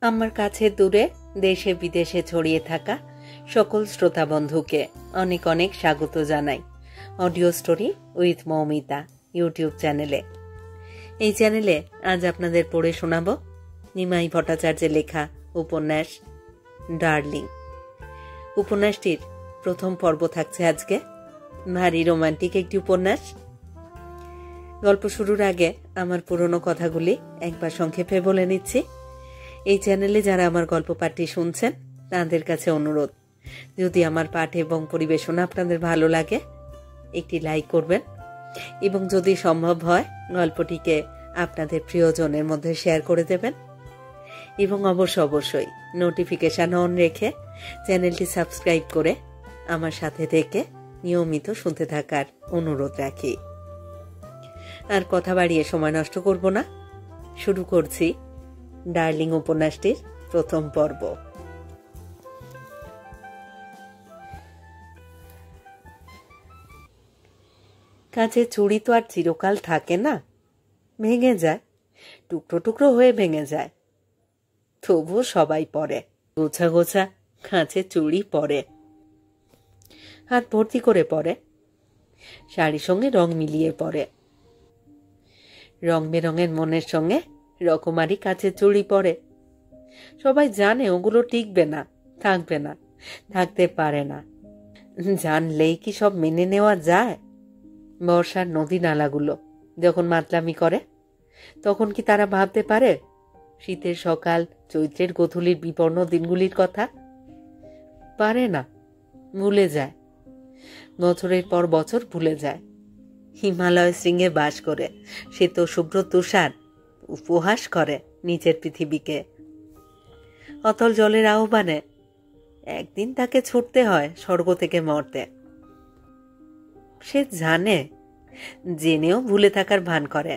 আমার কাছে দূরে দেশে বিদেশে ছড়িয়ে থাকা সকল শ্রোতা বন্ধুকে অনেক অনেক স্বাগত জানাই audio story with Moumita YouTube চ্যানেলে। এই চ্যানেলে আজ আপনাদের পড়ে শোনাব নিমাই ভট্টাচার্যের লেখা উপন্যাস ডার্লিং। উপন্যাসটির প্রথম পর্ব থাকছে আজকে। ভারী রোমান্টিক একটি উপন্যাস। গল্প শুরুর আগে আমার পুরনো কথাগুলি একবার সংক্ষেপে বলে নিচ্ছি। এই চ্যানেলে যারা আমার গল্প পাঠটি শুনছেন তাদের কাছে অনুরোধ, যদি আমার পাঠ এবং পরিবেশনা আপনাদের ভালো লাগে একটি লাইক করবেন এবং যদি সম্ভব হয় গল্পটিকে আপনাদের প্রিয়জনের মধ্যে শেয়ার করে দেবেন এবং অবশ্যই নোটিফিকেশন অন রেখে চ্যানেলটি সাবস্ক্রাইব করে আমার সাথে থেকে নিয়মিত শুনতে থাকার অনুরোধ রাখি। আর কথা বাড়িয়ে সময় নষ্ট করব না, শুরু করছি ডার্লিং উপন্যাসটির প্রথম পর্ব। কাছে চুড়ি তো আর চিরকাল থাকে না, ভেঙে যায়, টুকরো টুকরো হয়ে ভেঙে যায়। তবুও সবাই পরে, গোছা গোছা কাছে চুড়ি পরে, হাত ভর্তি করে পরে, শাড়ির সঙ্গে রং মিলিয়ে পরে। রং বেরঙের মনের সঙ্গে রকমারি কাছের চুড়ি পরে। সবাই জানে ওগুলো টিকবে না, থাকবে না, থাকতে পারে না। জানলেই কি সব মেনে নেওয়া যায়? বর্ষার নদী নালাগুলো যখন মাতলামি করে তখন কি তারা ভাবতে পারে শীতের সকাল, চৈত্রের গোধূলির বিপন্ন দিনগুলির কথা? পারে না, ভুলে যায়। বছরের পর বছর ভুলে যায়। হিমালয় শৃঙ্গে বাস করে সে তো শুভ্র তুষার উপহাস করে নিচের পৃথিবীকে। অতল জলের আহ্বানে একদিন তাকে ছুটতে হয় স্বর্গ থেকে মর্তে। সে জানে, জেনেও ভুলে থাকার ভান করে।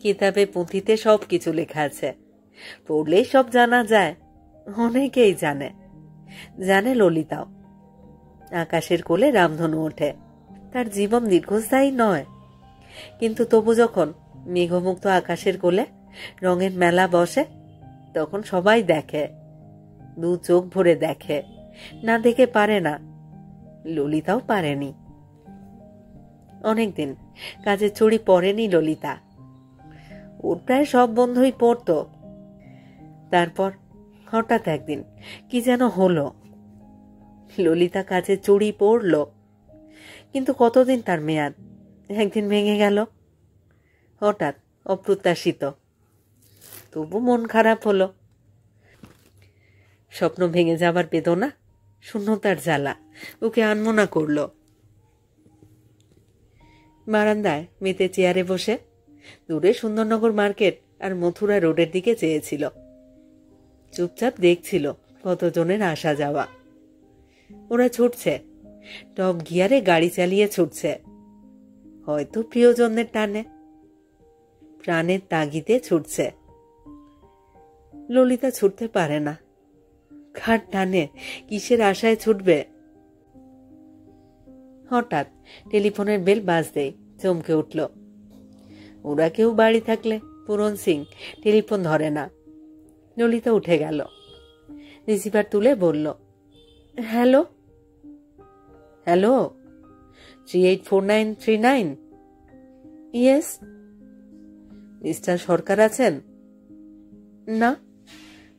কিতাবে পুঁথিতে সব কিছু লেখা আছে, পড়লেই সব জানা যায়। অনেকেই জানে, জানে ললিতাও। আকাশের কোলে রামধনু ওঠে, তার জীবন দীর্ঘস্থায়ী নয়। কিন্তু তবু যখন মেঘমুক্ত আকাশের কোলে রঙের মেলা বসে তখন সবাই দেখে, দু চোখ ভরে দেখে, না দেখে পারে না। ললিতাও পারেনি। অনেকদিন কাজে চুড়ি পরেনি ললিতা। ওর প্রায় সব বন্ধুই পড়ত। তারপর হঠাৎ একদিন কি যেন হলো, ললিতা কাজে চুড়ি পরল। কিন্তু কতদিন তার মেয়াদ? একদিন ভেঙে গেল হঠাৎ, অপ্রত্যাশিত। তবু মন খারাপ হলো। স্বপ্ন ভেঙে যাবার বেদনা, শূন্যতার জ্বালা ওকে আনমনা করল। বারান্দায় মেতে চেয়ারে বসে দূরে সুন্দরনগর মার্কেট আর মথুরা রোডের দিকে চেয়েছিল। চুপচাপ দেখছিল কতজনের আসা যাওয়া। ওরা ছুটছে, টপ গিয়ারে গাড়ি চালিয়ে ছুটছে, হয়তো প্রিয়জনের টানে, প্রাণের তাগিদে ছুটছে। ললিতা ছুটতে পারে না। কার টানে, কিসের আশায় ছুটবে? হঠাৎ টেলিফোনের বেল বাজতেই চমকে উঠল। ওরা কেউ বাড়ি থাকলে পূরণ সিং টেলিফোন ধরে না। ললিতা উঠে গেল, রিসিভার তুলে বলল, হ্যালো। হ্যালো, 384939? ইয়েস। মিস্টার সরকার আছেন? না,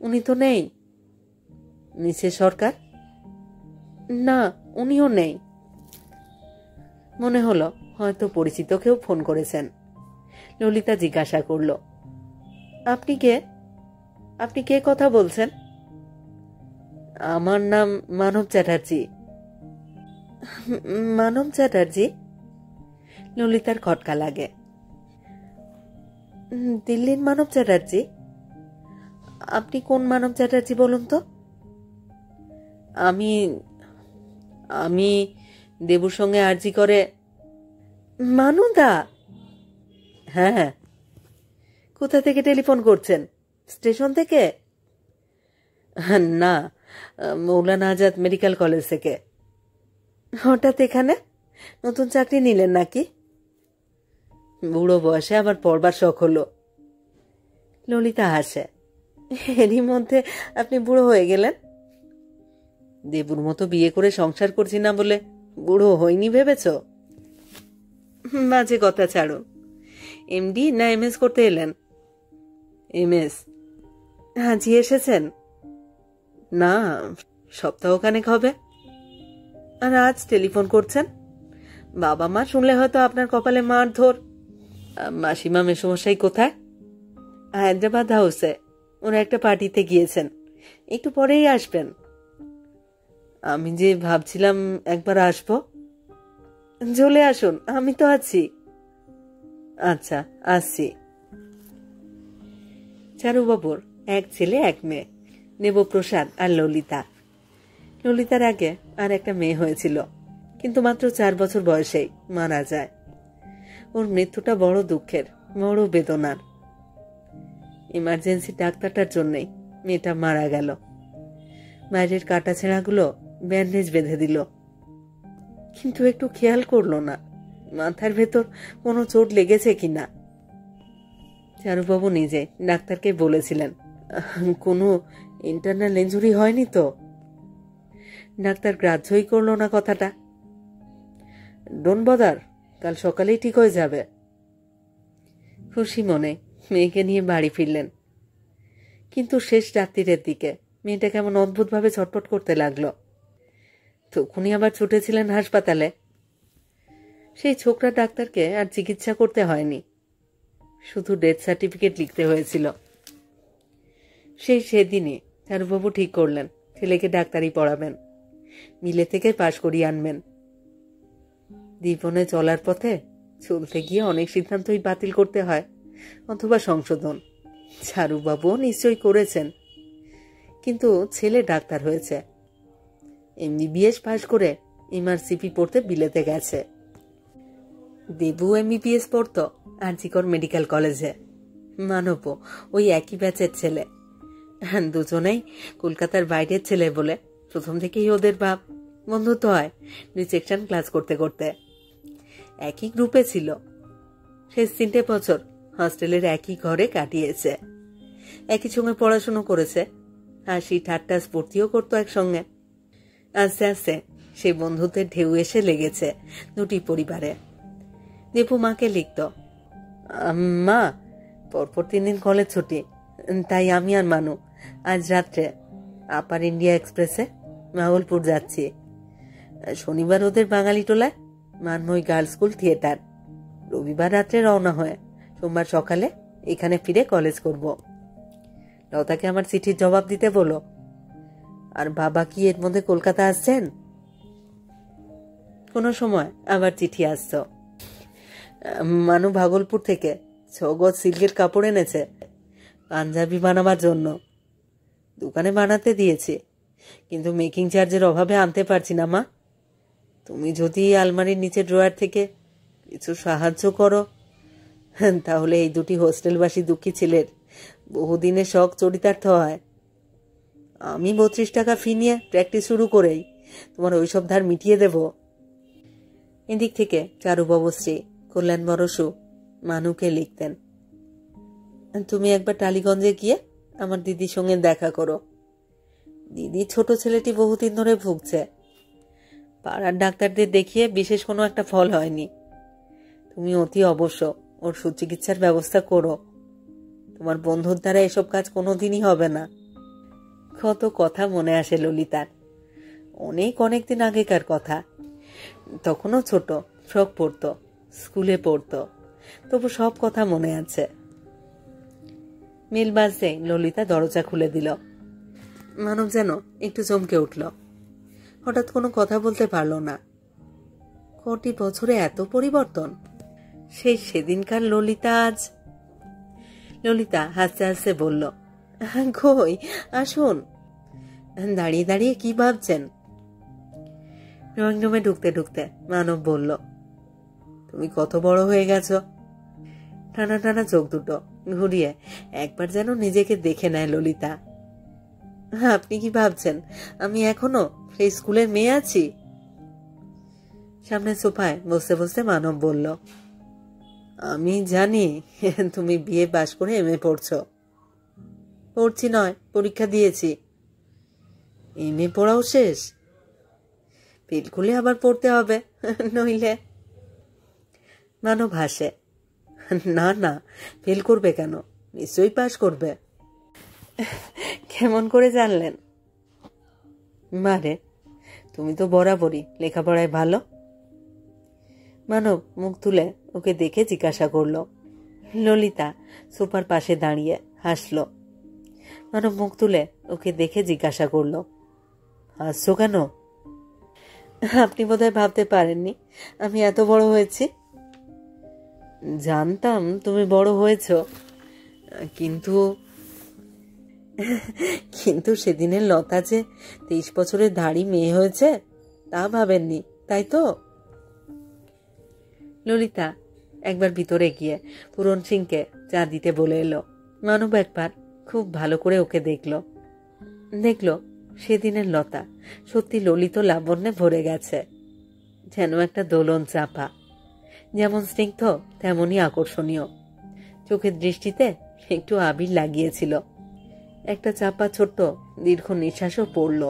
উনি তো নেই। মিসেস সরকার? না, উনিও নেই। মনে হলো হয়তো পরিচিত কেউ ফোন করেছেন। ললিতা জিজ্ঞাসা করল, আপনি কে? আপনি কে কথা বলছেন? আমার নাম মানব চ্যাটার্জি। মানব চ্যাটার্জি? ললিতার খটকা লাগে। দিল্লির মানব চ্যাটার্জি? আপনি কোন মানব চ্যাটার্জি বলুন তো? আমি আমি দেবুর সঙ্গে আর্জি করে। মানুদা? হ্যাঁ। কোথা থেকে টেলিফোন করছেন? স্টেশন থেকে? না, মৌলানা আজাদ মেডিকেল কলেজ থেকে। হঠাৎ এখানে? নতুন চাকরি নিলেন নাকি? বুড়ো বয়সে আবার পড়বার শখ হলো। ললিতা হাসে। এরই মধ্যে আপনি বুড়ো হয়ে গেলেন। দেবুর মতো বিয়ে করে সংসার করছি না বলে বুড়ো হইনি ভেবেছ? বাজে কথা ছাড়ো। এমডি না এমএস করতে এলেন? এমএস। হাজি এসেছেন? না, সপ্তাহখানেক হবে। আর আজ টেলিফোন করছেন? বাবা মা শুনলে হয়তো আপনার কপালে মারধর। মাসিমা মেসমশাই কোথায়? হায়দ্রাবাদ হাউসে, ওরা একটা পার্টিতে গিয়েছেন, একটু পরেই আসবেন। আমি যে ভাবছিলাম একবার আসবো। চলে আসুন, আমি তো আছি। আচ্ছা, আসছি। চারুবাবুর এক ছেলে এক মেয়ে, দেবপ্রসাদ আর ললিতা। ললিতার আগে আর একটা মেয়ে হয়েছিল, কিন্তু মাত্র 4 বছর বয়সেই মারা যায়। ওর মৃত্যুটা বড় দুঃখের, বড় বেদনার। ইমার্জেন্সি ডাক্তারটার জন্যই মেয়েটা মারা গেল। বাইরের কাটা ছেঁড়াগুলো ব্যান্ডেজ বেঁধে দিল, কিন্তু একটু খেয়াল করলো না মাথার ভেতর কোনো চোট লেগেছে কিনা। চারুবাবু নিজে ডাক্তারকে বলেছিলেন, কোনো ইন্টারনাল ইনজুরি হয়নি তো? ডাক্তার গ্রাহ্যই করলো না কথাটা। ডোন্ট বদার, কাল সকালেই ঠিক হয়ে যাবে। খুশি মনে মেয়েকে নিয়ে বাড়ি ফিরলেন, কিন্তু শেষ রাত্রিরের দিকে মেয়েটা কেমন অদ্ভুতভাবে ছটফট করতে লাগলো। তখনই আবার ছুটেছিলেন হাসপাতালে। সেই ছোকরা ডাক্তারকে আর চিকিৎসা করতে হয়নি, শুধু ডেথ সার্টিফিকেট লিখতে হয়েছিল। সেদিনই চারুবাবু ঠিক করলেন ছেলেকে ডাক্তারি পড়াবেন, মিলে থেকে পাশ করিয়ে আনবেন। জীবনে চলার পথে চলতে গিয়ে অনেক সিদ্ধান্তই বাতিল করতে হয় অথবা সংশোধন। চারুবাবুও নিশ্চয়ই করেছেন, কিন্তু ছেলে ডাক্তার হয়েছে, এমবিবিএস পাশ করে এমআরসিপি পড়তে বিলেতে গেছে। দেবু এমবিবিএস পড়ত আরজিকর মেডিকেল কলেজে। মানব ওই একই ব্যাচের ছেলে। দুজনেই কলকাতার বাইরের ছেলে বলে প্রথম থেকেই ওদের ভাব, বন্ধুত্ব হয় রিসেকশন ক্লাস করতে করতে। একই গ্রুপে ছিল। শেষ 3টে বছর হস্টেলের একই ঘরে কাটিয়েছে, একই সঙ্গে পড়াশুনো করেছে, হাসি ঠাট্টা স্ফূর্তিও করতো একসঙ্গে। আস্তে আস্তে সেই বন্ধুত্বের ঢেউ এসে লেগেছে দুটি পরিবারে। দীপু মাকে লিখত, মা পরপর 3 দিন কলেজ ছুটি, তাই আমি আর মানু আজ রাত্রে আপার ইন্ডিয়া এক্সপ্রেসে ভাগলপুর যাচ্ছি। শনিবার ওদের বাঙালি টোলায় মানময় গার্লস স্কুল থিয়েটার। রবিবার রাত্রে রওনা হয়ে সোমবার সকালে এখানে ফিরে কলেজ করব। লতাকে আমার চিঠির জবাব দিতে বলো। আর বাবা কি এর মধ্যে কলকাতা আসছেন? কোনো সময় আবার চিঠি আসছ, মানু ভাগলপুর থেকে 6 গজ সিল্কের কাপড় এনেছে পাঞ্জাবি বানাবার জন্য। দোকানে বানাতে দিয়েছি, কিন্তু মেকিং চার্জের অভাবে আনতে পারছি না মা। তুমি যদি আলমারির নিচে ড্রয়ার থেকে কিছু সাহায্য করো, তাহলে এই দুটি হোস্টেলবাসী দুঃখী ছেলের বহুদিনের শখ চরিতার্থ হয়। আমি 32 টাকা ফি নিয়ে প্র্যাকটিস শুরু করেই তোমার ওইসব ধার মিটিয়ে দেব। এদিক থেকে চারুবাবু শ্রী কল্যাণ বরসু মানুকে লিখতেন, তুমি একবার টালিগঞ্জে গিয়ে আমার দিদির সঙ্গে দেখা করো। দিদি ছোট ছেলেটি বহুদিন ধরে ভুগছে, পাড়ার ডাক্তারদের দেখিয়ে বিশেষ কোনো একটা ফল হয়নি। তুমি অতি অবশ্য ওর সুচিকিৎসার ব্যবস্থা করো। তোমার বন্ধুর দ্বারা এসব কাজ কোনোদিনই হবে না। কত কথা মনে আসে ললিতার, অনেক দিন আগেকার কথা। তখনও ছোট, ফ্রক পরতো, স্কুলে পড়তো, তবু সব কথা মনে আছে। মিল বাজতে ললিতা দরজা খুলে দিল। মানব যেন একটু চমকে উঠল, হঠাৎ কোনো কথা বলতে পারল না। কটি বছরে এত পরিবর্তন! সেদিনকার ললিতা আজ। ললিতা হাসতে হাসতে বলল, কই আসুন। দাঁড়িয়ে দাঁড়িয়ে কি ভাবছেন? ড্রয়িং রুমে ঢুকতে ঢুকতে মানব বলল, তুমি কত বড় হয়ে গেছো। টানা টানা চোখ দুটো ঘুরিয়ে একবার যেন নিজেকে দেখে নেয় ললিতা। আপনি কি ভাবছেন আমি এখনো সেই স্কুলের মেয়ে আছি? সামনে সোফায় বসতে বসতে মানব বলল, আমি জানি তুমি বিয়ে পাশ করে এমএ পড়ছো। পড়ছি নয়, পরীক্ষা দিয়েছি। এমএ পড়াও শেষ? ফেল করলে আবার পড়তে হবে, নইলে। মানব হাসে। না না, ফেল করবে কেন, নিশ্চয়ই পাশ করবে। কেমন করে জানলেন? মারে, তুমি তো বরাবরই লেখাপড়ায় ভালো। মানব মুখ তুলে ওকে দেখে জিজ্ঞাসা করল। ললিতা সোফার পাশে দাঁড়িয়ে হাসল। মানব মুখ তুলে ওকে দেখে জিজ্ঞাসা করল, হাসছো কেন? আপনি বোধহয় ভাবতে পারেননি আমি এত বড় হয়েছি। জানতাম তুমি বড় হয়েছ, কিন্তু কিন্তু সেদিনের লতা যে 23 বছরের ধাড়ি মেয়ে হয়েছে তা ভাবেননি, তাই তো? ললিতা একবার ভিতরে গিয়ে পূরণ সিংকে চা দিতে বলে এলো। মানব একবার খুব ভালো করে ওকে দেখলো সেদিনের লতা সত্যি ললিত লাবণ্যে ভরে গেছে, যেন একটা দোলন চাপা, যেমন স্নিগ্ধ তেমনই আকর্ষণীয়। চোখের দৃষ্টিতে একটু আবির লাগিয়েছিল। একটা চাপা ছোট্ট দীর্ঘ নিঃশ্বাসও পড়ল,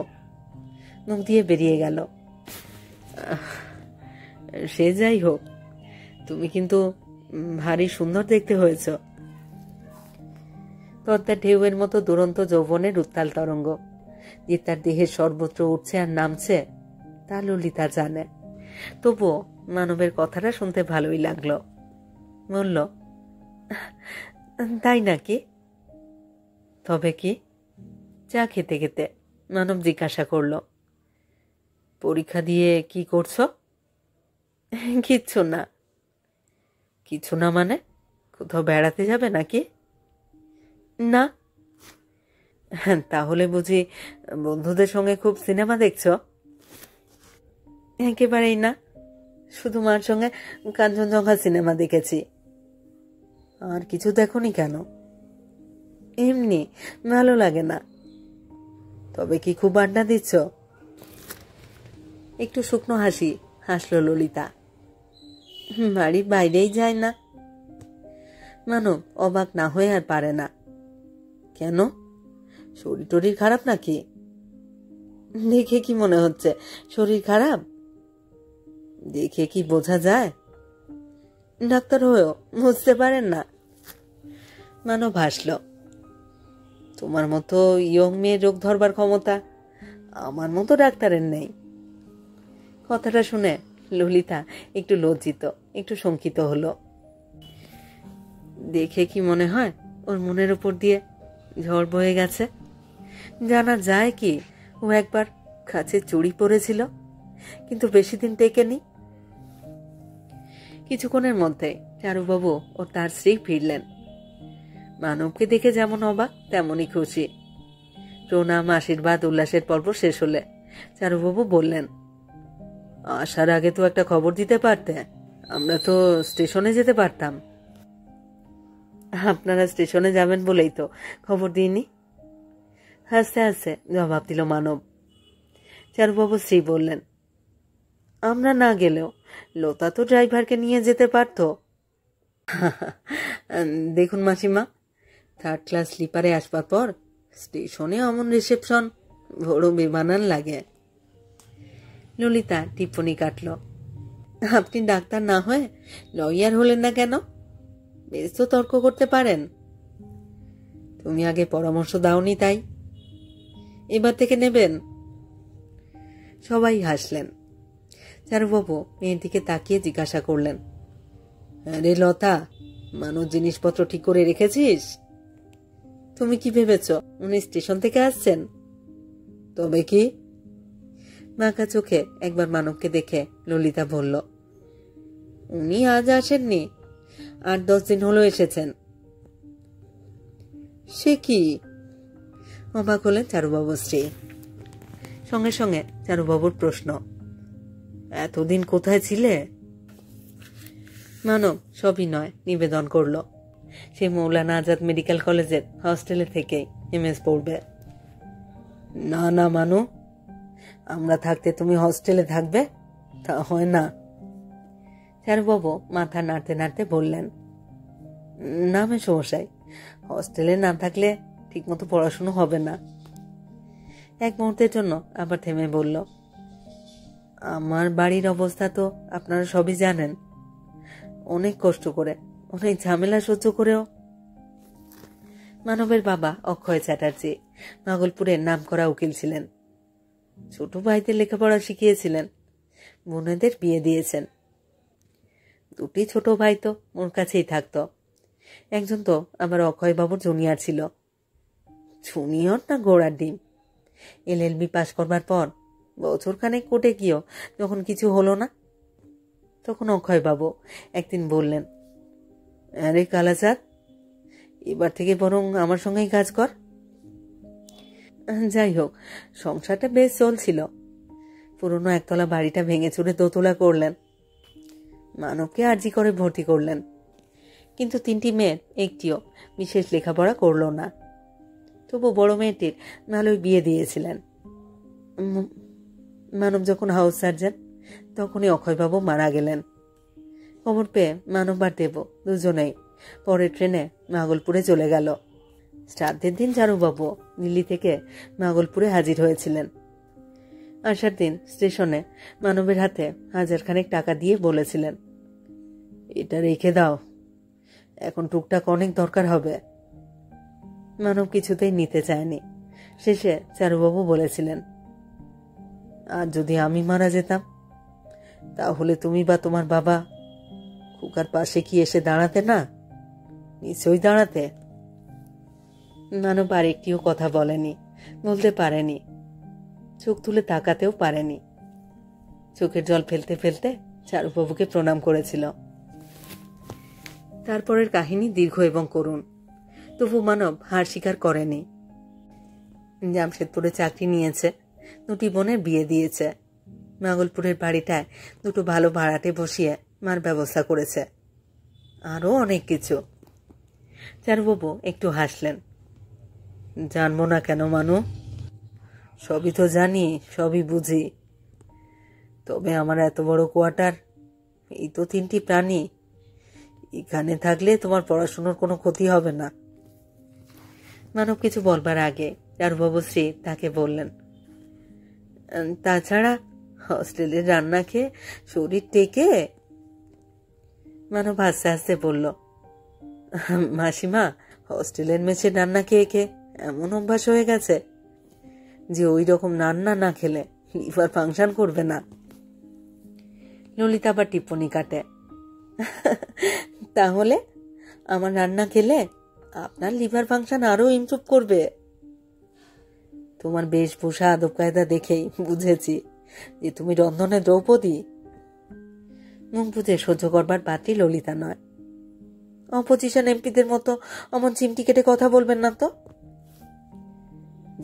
মুখ দিয়ে বেরিয়ে গেল। সে যাই হোক, তুমি কিন্তু ভারী সুন্দর দেখতে হয়েছ। পদ্মার ঢেউয়ের মতো দুরন্ত যৌবনের উত্তাল তরঙ্গ যে তার দেহের সর্বত্র উঠছে আর নামছে তা ললিতা জানে। তবুও মানবের কথাটা শুনতে ভালোই লাগলো। বলল, তাই নাকি? তবে কি? চা খেতে খেতে মানব জিজ্ঞাসা করল, পরীক্ষা দিয়ে কি করছো? কিচ্ছু না। কিছু না মানে? কোথাও বেড়াতে যাবে নাকি? না। তাহলে বুঝি বন্ধুদের সঙ্গে খুব সিনেমা দেখছো? একেবারেই না, শুধু মার সঙ্গে কাঞ্চনজঙ্ঘা সিনেমা দেখেছি। আর কিছু দেখোনি কেন? এমনি, ভালো লাগে না। তবে কি খুব আড্ডা দিচ্ছ? একটু শুকনো হাসি হাসল ললিতা। বাড়ির বাইরেই যায় না। মানব অবাক না হয়ে আর পারে না। কেন, শরীর টরীর খারাপ নাকি? দেখে কি মনে হচ্ছে শরীর খারাপ? দেখে কি বোঝা যায়? ডাক্তার হয়েও বুঝতে পারেন না? মানব হাসল। তোমার মতো ইয়ং মেয়ে রোগ ধরবার ক্ষমতা আমার মতো ডাক্তারের নেই। কথাটা শুনে ললিতা একটু লজ্জিত, একটু শঙ্কিত হলো। দেখে কি মনে হয় ওর মনের উপর দিয়ে ঝড় বয়ে গেছে? জানা যায় কি ও একবার কাছে চুড়ি পরেছিল, কিন্তু বেশি দিন টেকেনি। কিছুক্ষণের মধ্যে চারুবাবু ও তার স্ত্রী ফিরলেন। মানবকে দেখে যেমন অবাক তেমনই খুশি। প্রণাম, আশীর্বাদ, উল্লাসের পর্ব শেষ হলে চারুবাবু বললেন, আসার আগে তো একটা খবর দিতে পারতে, আমরা তো স্টেশনে যেতে পারতাম। আপনারা স্টেশনে যাবেন বলেই তো খবর দিইনি। হাসতে হাসতে জবাব দিল মানব। চারুবাবু স্ত্রী বললেন, আমরা না গেলেও লতা তো ড্রাইভারকে নিয়ে যেতে পারত। দেখুন মাসিমা, 3rd ক্লাস স্লিপারে আসবার পর স্টেশনে অমন রিসেপশন বড় বেমানান লাগে। ললিতা টিপ্পনি কাটল, আপনি ডাক্তার না হয়ে লয়ার হলেন না কেন? বেশ তো তর্ক করতে পারেন। তুমি আগে পরামর্শ দাওনি তাই। এবার থেকে নেবেন। সবাই হাসলেন। চারুবাবু মেয়ের দিকে তাকিয়ে জিজ্ঞাসা করলেন, রে লতা, মানুষ জিনিসপত্র ঠিক করে রেখেছিস? তুমি কি ভেবেছ উনি স্টেশন থেকে আসছেন? তবে কি? বাঁকা চোখে একবার মানবকে দেখে ললিতা বলল, উনি আজ আসেননি, 8-10 দিন হলো এসেছেন। সে কি? অবাক হলেন চারুবাবুর স্ত্রী। সঙ্গে সঙ্গে চারুবাবুর প্রশ্ন, এতদিন কোথায় ছিলে? মানব সবিনয় নিবেদন করল, সে মৌলানা আজাদ মেডিকেল কলেজের হস্টেলে থেকেই এমএস পড়বে। না না মানু, আমরা থাকতে তুমি হস্টেলে থাকবে? তা হয় না। চারুবাবু মাথা নাড়তে নাড়তে বললেন, না মেসোমশাই, হস্টেলে না থাকলে ঠিকমতো পড়াশুনো হবে না। এক মুহূর্তের জন্য আবার থেমে বলল, আমার বাড়ির অবস্থা তো আপনারা সবই জানেন। অনেক কষ্ট করে, অনেক ঝামেলা সহ্য করেও। মানবের বাবা অক্ষয় চ্যাটার্জি নাগলপুরের নামকরা উকিল ছিলেন। ছোট ভাইদের লেখাপড়া শিখিয়েছিলেন, বোনেদের বিয়ে দিয়েছেন। দুটি ছোট ভাই তো ওর কাছেই থাকতো। একজন তো আবার অক্ষয়বাবুর জুনিয়র ছিল। জুনিয়র না ঘোড়ার ডিম। LLB পাশ করবার পর বছরখানেক কোর্টে গিয়েও যখন কিছু হলো না, তখন অক্ষয়বাবু একদিন বললেন, আরে কালাচাঁদ, এবার থেকে বরং আমার সঙ্গেই কাজ কর। যাই হোক, সংসারটা বেশ চলছিল। পুরনো একতলা বাড়িটা ভেঙে চুরে দোতলা করলেন। মানবকে আর্জি করে ভর্তি করলেন, কিন্তু 3টি মেয়ের একটিও বিশেষ লেখাপড়া করল না। তবু বড় মেয়েটির ভালোই বিয়ে দিয়েছিলেন। মানব যখন হাউস সার্জন, তখনই অক্ষয়বাবু মারা গেলেন। খবর পেয়ে মানব আর দেব দুজনেই পরের ট্রেনে নাগলপুরে চলে গেল। শ্রাদ্ধের দিন চারুবাবু দিল্লি থেকে নাগলপুরে হাজির হয়েছিলেন। আসার দিন স্টেশনে মানবের হাতে 1000 টাকা দিয়ে বলেছিলেন, এটা রেখে দাও, এখন টুকটাক অনেক দরকার হবে। মানব কিছুতেই নিতে চায়নি। শেষে চারুবাবু বলেছিলেন, আর যদি আমি মারা যেতাম, তাহলে তুমি বা তোমার বাবা খুকার পাশে কি এসে দাঁড়াতে না? নিশ্চয়ই দাঁড়াতে। মানব আর একটিও কথা বলেনি, বলতে পারেনি, চোখ তুলে তাকাতেও পারেনি। চোখের জল ফেলতে ফেলতে চারুবাবুকে প্রণাম করেছিল। তারপরের কাহিনী দীর্ঘ এবং করুণ। তবু মানব হার স্বীকার করেনি। জামশেদপুরে চাকরি নিয়েছে, 2টি বোনের বিয়ে দিয়েছে, নাগলপুরের বাড়িটায় 2টো ভালো ভাড়াটে বসিয়ে মার ব্যবস্থা করেছে, আরও অনেক কিছু। চারুবাবু একটু হাসলেন। জানবো না কেন মানু, সবই তো জানি, সবই বুঝি। তবে আমার এত বড় কোয়ার্টার, এই তো 3টি প্রাণী, এখানে থাকলে তোমার পড়াশোনার কোনো ক্ষতি হবে না। মানব কিছু বলবার আগে চারুবাবু শ্রী তাকে বললেন, তাছাড়া হস্টেলের রান্না খেয়ে শরীর টেকে? মানব হাসতে হাসতে বলল, মাসিমা, হস্টেলের মেসে রান্না খেয়ে খেয়ে এমন অভ্যাস হয়ে গেছে যে ওই রকম রান্না না খেলে লিভার ফাংশন করবে না। ললিতা আবার টিপ্পনি কাটে, তাহলে আমার রান্না খেলে আপনার লিভার ফাংশন আরো ইমপ্রুভ করবে। তোমার বেশভূষা আদব কায়দা দেখেই বুঝেছি যে তুমি রন্ধনে দ্রৌপদী। মুখ বুঝে সহ্য করবার পাত্রী ললিতা নয়। অপোজিশন এমপিদের মতো অমন চিমটি কেটে কথা বলবেন না তো।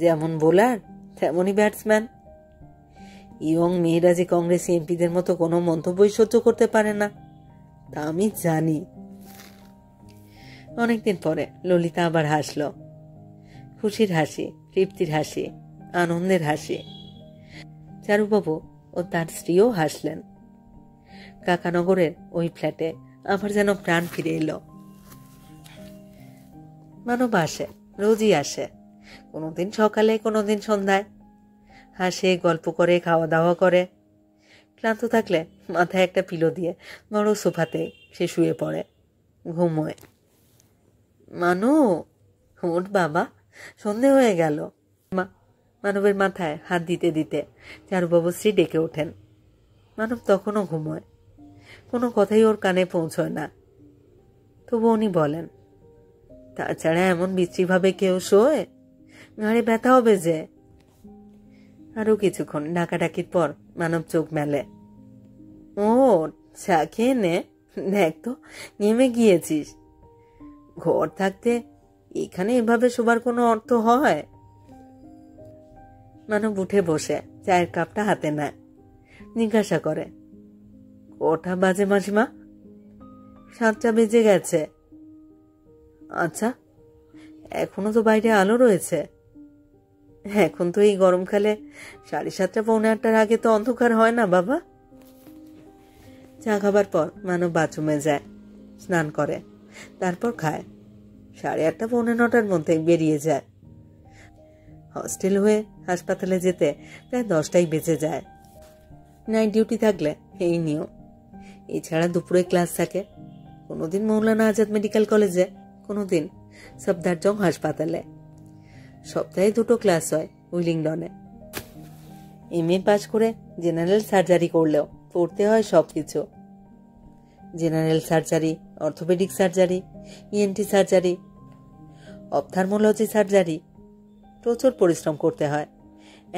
যেমন বোলার তেমনই ব্যাটসম্যান। ইয়ং মেয়েরা যে কংগ্রেসি এমপিদের মতো কোনো মন্তব্যই সহ্য করতে পারে না, তা আমি জানি। অনেকদিন পরে ললিতা আবার হাসল। খুশির হাসি, তৃপ্তির হাসি, আনন্দের হাসি। চারুবাবু ও তার স্ত্রীও হাসলেন। কাকানগরের ওই ফ্ল্যাটে আবার যেন প্রাণ ফিরে এলো। মানব আসে, রোজই আসে, কোনোদিন সকালে, কোনোদিন সন্ধ্যায়। হাসে, গল্প করে, খাওয়া দাওয়া করে। ক্লান্ত থাকলে মাথায় একটা পিলো দিয়ে বড় সোফাতে সে শুয়ে পড়ে, ঘুমোয়। মানু, ওঠ বাবা, সন্ধে হয়ে গেল। মানবের মাথায় হাত দিতে দিতে চারুবাবু শ্রী ডেকে ওঠেন। মানব তখনও ঘুমোয়, কোনো কথাই ওর কানে পৌঁছয় না। তবু উনি বলেন, তাছাড়া এমন বিশ্রীভাবে কেউ শোয়? ঘাড়ে ব্যথা হবে যে। আরো কিছুক্ষণ ডাকাডাকির পর মানব চোখ মেলে। ও, চা খেয়ে নে, দেখ তো নেমে গিয়েছিস। ঘর থাকতে এখানে এভাবে শোবার কোনো অর্থ হয়? মানব উঠে বসে চায়ের কাপটা হাতে নেয়, জিজ্ঞাসা করে, কটা বাজে মাসিমা? 7টা বেজে গেছে। আচ্ছা, এখনো তো বাইরে আলো রয়েছে। এখন তো এই গরমকালে 7:30 পৌনে 8টার আগে তো অন্ধকার হয় না বাবা। চা খাবার পর মানব বাথরুমে যায়, স্নান করে, তারপর খায়। 8:30 পৌনে 9টার মধ্যে বেরিয়ে যায়। হস্টেল হয়ে হাসপাতালে যেতে প্রায় 10টাই বেজে যায়। নাইট ডিউটি থাকলে এই নিয়ম। এছাড়া দুপুরে ক্লাস থাকে, কোনোদিন মৌলানা আজাদ মেডিকেল কলেজে, কোনোদিন সফদারজং হাসপাতালে। সপ্তাহে 2টো ক্লাস হয় উইলিংডনে। MA পাস করে জেনারেল সার্জারি করলেও পড়তে হয় সবকিছু। General surgery, orthopaedic surgery, ENT surgery, ophthalmology surgery. প্রচুর পরিশ্রম করতে হয়।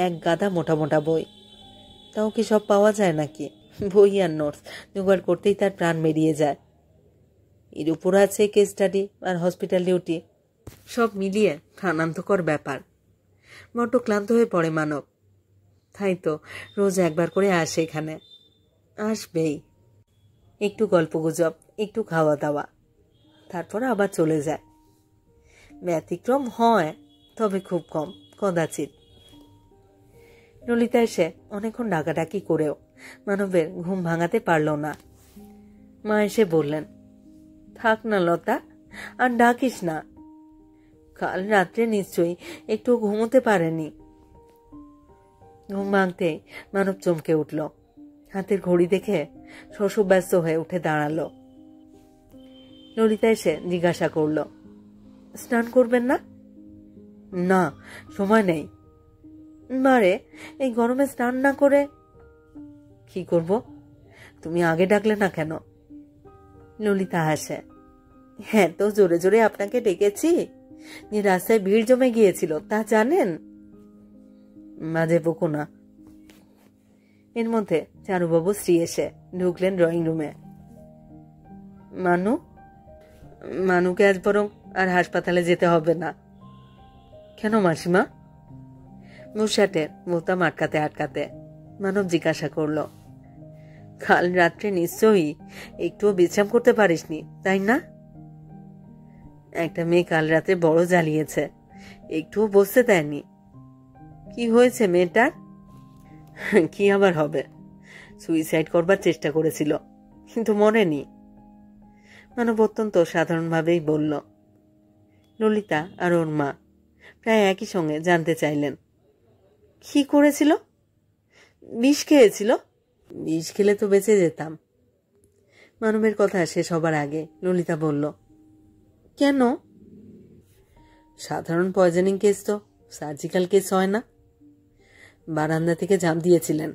এক গাদা মোটা মোটা বই। তাও কি সব পাওয়া যায় নাকি? বই আর নোটস জোগাড় করতেই তার প্রাণ বেরিয়ে যায়। এর উপর আছে কেস স্টাডি আর হসপিটাল ডিউটি। সব মিলিয়ে প্রাণান্তকর ব্যাপার। বড্ড ক্লান্ত হয়ে পড়ে মানব। তাই তো রোজ একবার করে আসে এখানে। আসবেই। একটু গল্পগুজব, একটু খাওয়া দাওয়া, তারপর আবার চলে যায়। ব্যতিক্রম হয়, তবে খুব কম, কদাচিৎ। ললিতা এসে অনেকক্ষণ ডাকাডাকি করেও মানবের ঘুম ভাঙাতে পারল না। মা এসে বললেন, থাক না লতা, আর ডাকিস না। কাল রাত্রে নিশ্চয়ই একটু ঘুমোতে পারেনি। ঘুম ভাঙতে মানব চমকে উঠল। হাতের ঘড়ি দেখে শশব্যস্ত হয়ে উঠে দাঁড়ালো। ললিতা এসে জিজ্ঞাসা করল, স্নান করবেন না? না, সময় নেই। মারে, এই গরমে স্নান না করে কি করব? তুমি আগে ডাকলে না কেন? ললিতা হাসে, হ্যাঁ তো জোরে জোরে আপনাকে ডেকেছি যে রাস্তায় ভিড় জমে গিয়েছিল, তা জানেন? মাঝে বকো না। এর মধ্যে চারুবাবু স্ত্রী এসে ঢুকলেন ড্রয়িং রুমে। মানুকে আজ বরং আর হাসপাতালে যেতে হবে না। কেন মাসিমা? মুশাটের বোতাম আটকাতে আটকাতে মানব জিজ্ঞাসা করল, কাল রাত্রে নিশ্চয়ই একটুও বিশ্রাম করতে পারিসনি, তাই না? একটা মেয়ে কাল রাতে বড় জ্বালিয়েছে, একটুও বসতে দেয়নি। কি হয়েছে মেয়েটার? কি আবার হবে, সুইসাইড করবার চেষ্টা করেছিল, কিন্তু মরেনি। মানব অত্যন্ত সাধারণভাবেই বলল। ললিতা আর ওর মা প্রায় একই সঙ্গে জানতে চাইলেন, কি করেছিল? বিষ খেয়েছিল? বিষ খেলে তো বেঁচে যেতাম। মানবের কথা শেষ হবার আগে ললিতা বলল, কেন? সাধারণ পয়জনিং কেস তো সার্জিক্যাল কেস হয় না। বারান্দা থেকে ঝাঁপ দিয়েছিলেন,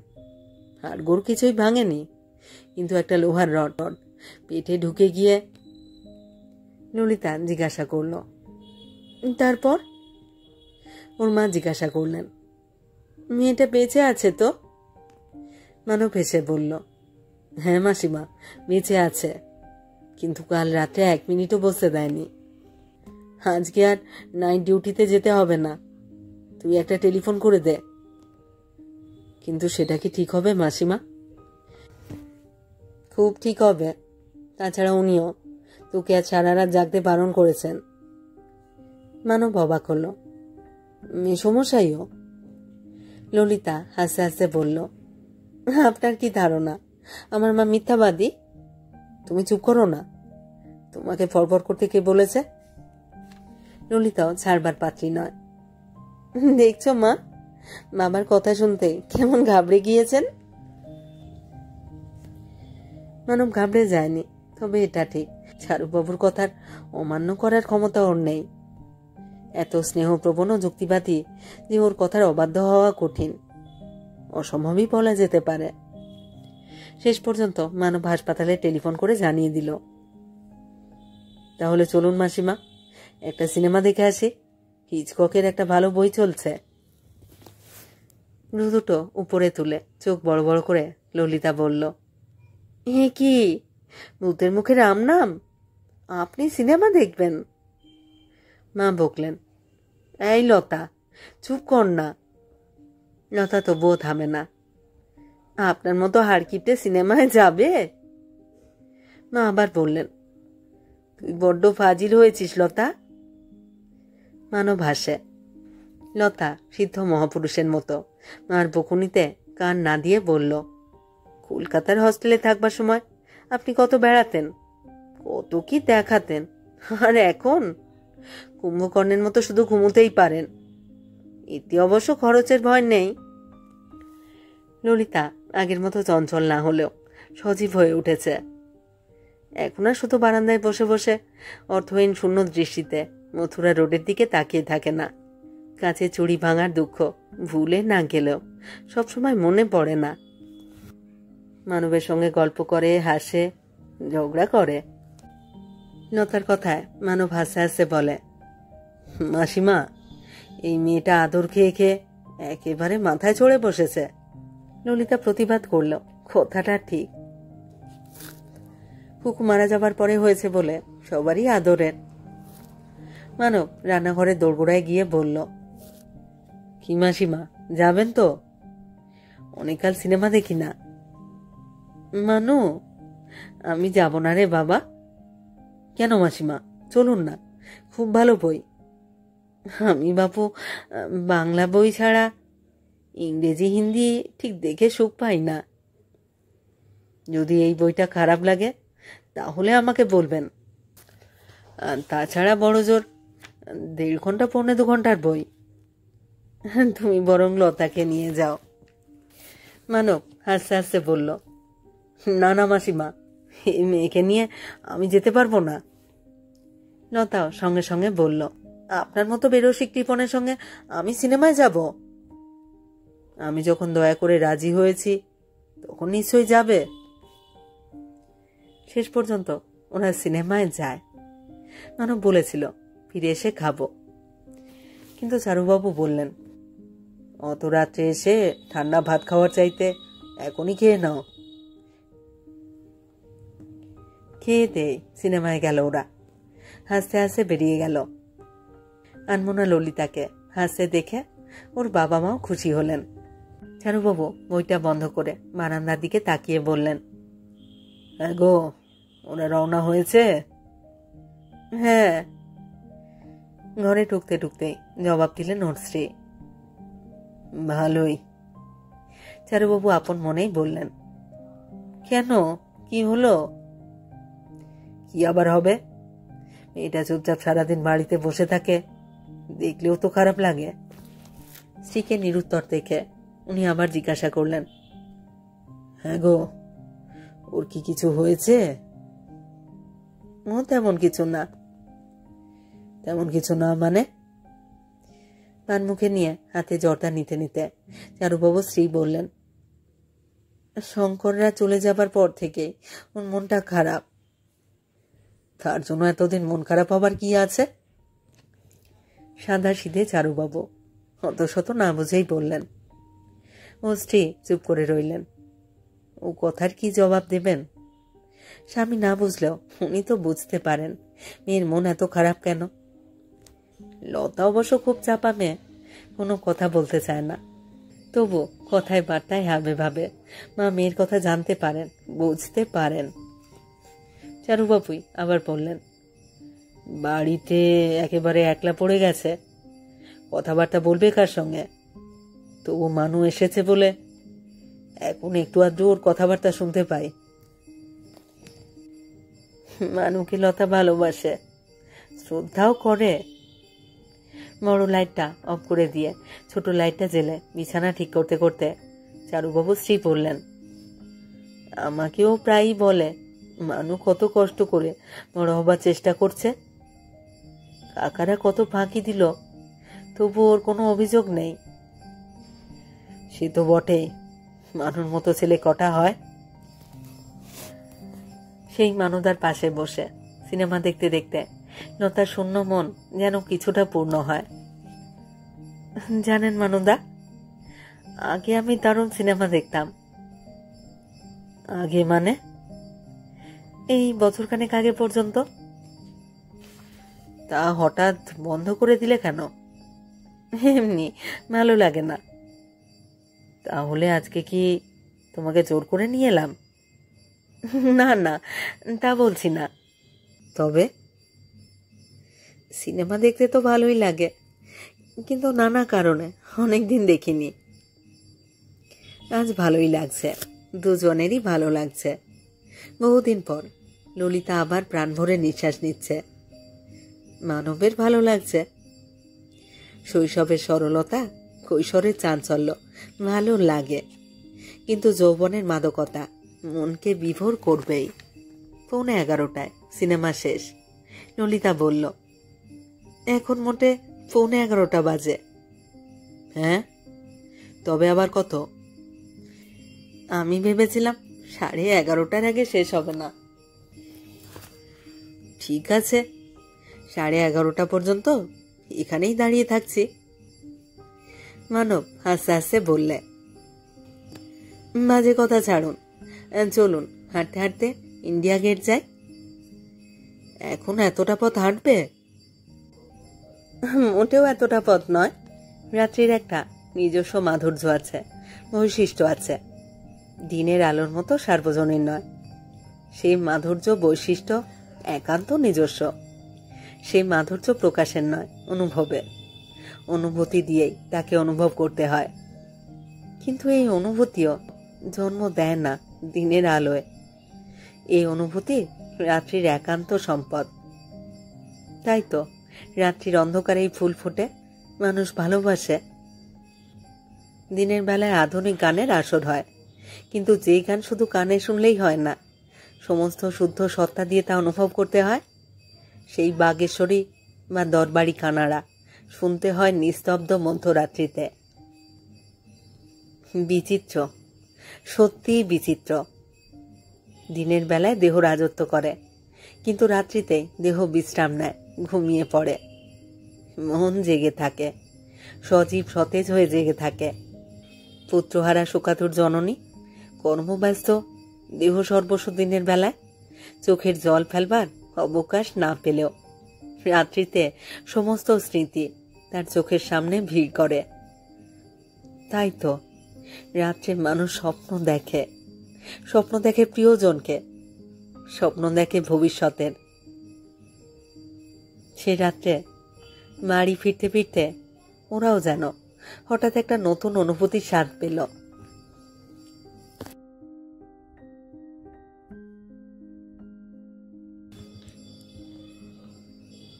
হাড়গোড় কিছুই ভাঙেনি, কিন্তু একটা লোহার রড পেটে ঢুকে গিয়ে। ললিতা জিজ্ঞাসা করল, তারপর? ওর মা জিজ্ঞাসা করলেন, মেয়েটা বেঁচে আছে তো? মানব হেসে বলল, হ্যাঁ মাসিমা, বেঁচে আছে, কিন্তু কাল রাতে 1 মিনিটও বসতে দেয়নি। আজকে আর নাইট ডিউটিতে যেতে হবে না, তুই একটা টেলিফোন করে দে। কিন্তু সেটা কি ঠিক হবে মাসিমা? খুব ঠিক হবে। তাছাড়া উনিও তোকে আজ সারা রাত জাগতে বারণ করেছেন। মানব অবাক হল, মেসমশাইও? ললিতা হাসতে হাসতে বলল, আপনার কি ধারণা আমার মা মিথ্যাবাদী? তুমি চুপ করো না। তোমাকে ফরফর করতে কে বলেছে? ললিতাও ছাড়বার পাত্রী নয়। দেখছো মা, বাবার কথা শুনতে কেমন ঘাবড়ে গিয়েছেন। মানব ঘাবড়ে যায়নি, তবে এটা ঠিক, চারুবাবুর কথার অমান্য করার ক্ষমতা ওর নেই। এত স্নেহপ্রবণ ও যুক্তিবাদী যে ওর কথার অবাধ্য হওয়া কঠিন, অসম্ভবই বলা যেতে পারে। শেষ পর্যন্ত মানব হাসপাতালে টেলিফোন করে জানিয়ে দিল, তাহলে চলুন মাসিমা, একটা সিনেমা দেখে আসি। হিচককের একটা ভালো বই চলছে। ভ্রু দুটো উপরে তুলে চোখ বড় বড় করে ললিতা বলল, হে কি, ভূতের মুখে রাম নাম? আপনি সিনেমা দেখবেন? মা বকলেন, এই লতা, চুপ কর না। লতা তবুও থামে না। আপনার মতো হাড়কিপটে সিনেমায় যাবে? মা আবার বললেন, তুই বড্ড ফাজিল হয়েছিস লতা। মানব হাসে। লতা সিদ্ধ মহাপুরুষের মতো মার বকুনিতে কান না দিয়ে বলল, কলকাতার হস্টেলে থাকবার সময় আপনি কত বেড়াতেন, কত কি দেখাতেন, আর এখন কুম্ভকর্ণের মতো শুধু ঘুমোতেই পারেন। এতে অবশ্য খরচের ভয় নেই। ললিতা আগের মতো চঞ্চল না হলেও সজীব হয়ে উঠেছে। এখন আর শুধু বারান্দায় বসে বসে অর্থহীন শূন্য দৃষ্টিতে মথুরা রোডের দিকে তাকিয়ে থাকে না। কাছে চুড়ি ভাঙার দুঃখ ভুলে না গেলেও সবসময় মনে পড়ে না। মানবের সঙ্গে গল্প করে, হাসে, ঝগড়া করে। লতার কথায় মানব হাসতে হাসতে বলে, মাসিমা, এই মেয়েটা আদর খেয়ে খেয়ে একেবারে মাথায় চড়ে বসেছে। ললিতা প্রতিবাদ করল, কথাটা ঠিক। কুকু মারা যাবার পরে হয়েছে বলে সবারই আদরের। মানব রান্নাঘরে দোরগোড়ায় গিয়ে বলল, কি মাসিমা, যাবেন তো? অনেককাল সিনেমা দেখি না। মানু, আমি যাব না রে বাবা। কেন মাসিমা, চলুন না, খুব ভালো বই। আমি বাপু বাংলা বই ছাড়া ইংরেজি হিন্দি ঠিক দেখে সুখ পাই না। যদি এই বইটা খারাপ লাগে তাহলে আমাকে বলবেন। তাছাড়া বড় জোর 1.5 ঘন্টা 1.25 ঘন্টার বই। তুমি বরং লতাকে নিয়ে যাও। মানব হাসতে হাসতে বলল, না না মাসিমা, এই মেয়েকে নিয়ে আমি যেতে পারবো না। লতাও সঙ্গে সঙ্গে বলল, আপনার মতো বেরসিক কৃপণের সঙ্গে আমি সিনেমায় যাব? আমি যখন দয়া করে রাজি হয়েছি তখন নিশ্চয়ই যাবে। শেষ পর্যন্ত ওরা সিনেমায় যায়। মানব বলেছিল ফিরে এসে খাবো, কিন্তু চারুবাবু বললেন, অত রাত্রে এসে ঠান্ডা ভাত খাওয়ার চাইতে এখনই খেয়ে নাও। খেয়ে দিয়ে সিনেমায় গেল ওরা। হাসতে হাসতে বেরিয়ে গেল। আনমনা ললিতাকে হাসতে দেখে ওর বাবা মাও খুশি হলেন। চারুবাবু বইটা বন্ধ করে বারান্দার দিকে তাকিয়ে বললেন, হ্যাঁ গো, ওরা রওনা হয়েছে? হ্যাঁ। ঘরে ঢুকতে ঢুকতেই জবাব দিলেন ওর স্ত্রী, ভালোই। চারুবাবু আপন মনেই বললেন, কেন, কি হলো? কি আবার হবে? মেয়েটা চুপচাপ সারাদিন বাড়িতে বসে থাকে, দেখলেও তো খারাপ লাগে। স্ত্রীকে নিরুত্তর দেখে উনি আবার জিজ্ঞাসা করলেন, হ্যাঁ গো, ওর কি কিছু হয়েছে? ও তেমন কিছু না। তেমন কিছু না মানে? পান মুখে নিয়ে হাতে জর্দা নিতে নিতে চারুবাবু স্ত্রী বললেন, শঙ্কররা চলে যাবার পর থেকে ওর মনটা খারাপ। তার জন্য এতদিন মন খারাপ হবার কি আছে? সাদা সিধে চারুবাবু অত শত না বুঝেই বললেন। ও স্ত্রী চুপ করে রইলেন। ও কথার কি জবাব দেবেন? স্বামী না বুঝলেও উনি তো বুঝতে পারেন মেয়ের মন এত খারাপ কেন। লতা অবশ্য খুব চাপা মেয়ে, কোনো কথা বলতে চায় না। তবু কথায় বার্তায় হাবে ভাবে মা মেয়ের কথা জানতে পারেন, বুঝতে পারেন। চারুবাবুই আবার বললেন, বাড়িতে একেবারে একলা পড়ে গেছে, কথাবার্তা বলবে কার সঙ্গে? তবু মানু এসেছে বলে এখন একটু আধটু ওর কথাবার্তা শুনতে পাই। মানুকে লতা ভালোবাসে, শ্রদ্ধাও করে। বড় লাইটটা অফ করে দিয়ে ছোট লাইটটা জেলে বিছানা ঠিক করতে করতে চারুবাবু স্ত্রী বললেন, আমাকেও প্রায়ই বলে মানু কত কষ্ট করে বড় হবার চেষ্টা করছে। কাকারা কত ফাঁকি দিল, তবু ওর কোনো অভিযোগ নেই। সে তো বটেই, মানুর মতো ছেলে কটা হয়। সেই মানুদার পাশে বসে সিনেমা দেখতে দেখতে লতার শূন্য মন যেন কিছুটা পূর্ণ হয়। জানেন মানুদা, আগে আমি দারুণ সিনেমা দেখতাম। আগে মানে? এই বছরখানেক আগে পর্যন্ত। তা হঠাৎ বন্ধ করে দিলে কেন? এমনি, ভালো লাগে না। তাহলে আজকে কি তোমাকে জোর করে নিয়ে এলাম? না না, তা বলছি না। তবে সিনেমা দেখতে তো ভালোই লাগে, কিন্তু নানা কারণে অনেকদিন দেখিনি। আজ ভালোই লাগছে, দুজনেরই ভালো লাগছে। বহুদিন পর ললিতা আবার প্রাণ ভরে নিঃশ্বাস নিচ্ছে। মানবের ভালো লাগছে। শৈশবের সরলতা, কৈশোরের চাঞ্চল্য ভালো লাগে, কিন্তু যৌবনের মাদকতা মনকে বিভোর করবেই। 11:15 সিনেমা শেষ। ললিতা বলল, এখন মোটে 11:15 বাজে। হ্যাঁ, তবে আবার কত? আমি ভেবেছিলাম 11:30 আগে শেষ হবে না। ঠিক আছে, 11:30 পর্যন্ত এখানেই দাঁড়িয়ে থাকছি। মানব হাসতে হাসতে বললে, বাজে কথা ছাড়ুন, চলুন হাঁটতে হাঁটতে ইন্ডিয়া গেট যাই। এখন এতটা পথ হাঁটবে? মোটেও এতটা পথ নয়। রাত্রির একটা নিজস্ব মাধুর্য আছে, বৈশিষ্ট্য আছে, দিনের আলোর মতো সার্বজনীন নয়। সেই মাধুর্য বৈশিষ্ট্য একান্ত নিজস্ব। সেই মাধুর্য প্রকাশের নয়, অনুভবের। অনুভূতি দিয়েই তাকে অনুভব করতে হয়। কিন্তু এই অনুভূতিও জন্ম দেয় না দিনের আলোয়। এই অনুভূতি রাত্রির একান্ত সম্পদ। তাই তো রাত্রির অন্ধকারেই ফুল ফোটে, মানুষ ভালোবাসে। দিনের বেলায় আধুনিক গানের আসর হয়, কিন্তু যেই গান শুধু কানে শুনলেই হয় না, সমস্ত শুদ্ধ সত্তা দিয়ে তা অনুভব করতে হয়। সেই বাগেশ্বরী বা দরবারি কানাড়া শুনতে হয় নিস্তব্ধ মধ্যরাত্রিতে। বিচিত্র, সত্যিই বিচিত্র। দিনের বেলায় দেহ রাজত্ব করে, কিন্তু রাত্রিতে দেহ বিশ্রাম নেয়, ঘুমিয়ে পড়ে। মন জেগে থাকে, সজীব সতেজ হয়ে জেগে থাকে। পুত্রহারা শোকাতুর জননী কর্মব্যস্ত, দেহ সর্বস্ব দিনের বেলায়, চোখের জল ফেলবার অবকাশ না পেলেও রাত্রিতে সমস্ত স্মৃতি তার চোখের সামনে ভিড় করে। তাই তো রাত্রে মানুষ স্বপ্ন দেখে, স্বপ্ন দেখে প্রিয়জনকে, স্বপ্ন দেখে ভবিষ্যতের। সে রাত্রে বাড়ি ফিরতে ফিরতে ওরাও যেন হঠাৎ একটা নতুন অনুভূতির স্বাদ পেল।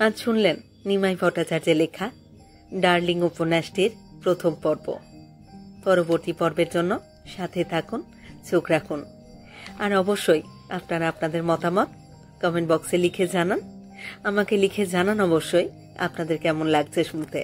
আজ শুনলেন নিমাই ভট্টাচার্যের লেখা ডার্লিং উপন্যাসটির প্রথম পর্ব। পরবর্তী পর্বের জন্য সাথে থাকুন, চোখ রাখুন। আর অবশ্যই আপনারা আপনাদের মতামত কমেন্ট বক্সে লিখে জানান। আমাকে লিখে জানান অবশ্যই আপনাদের কেমন লাগছে শুনতে।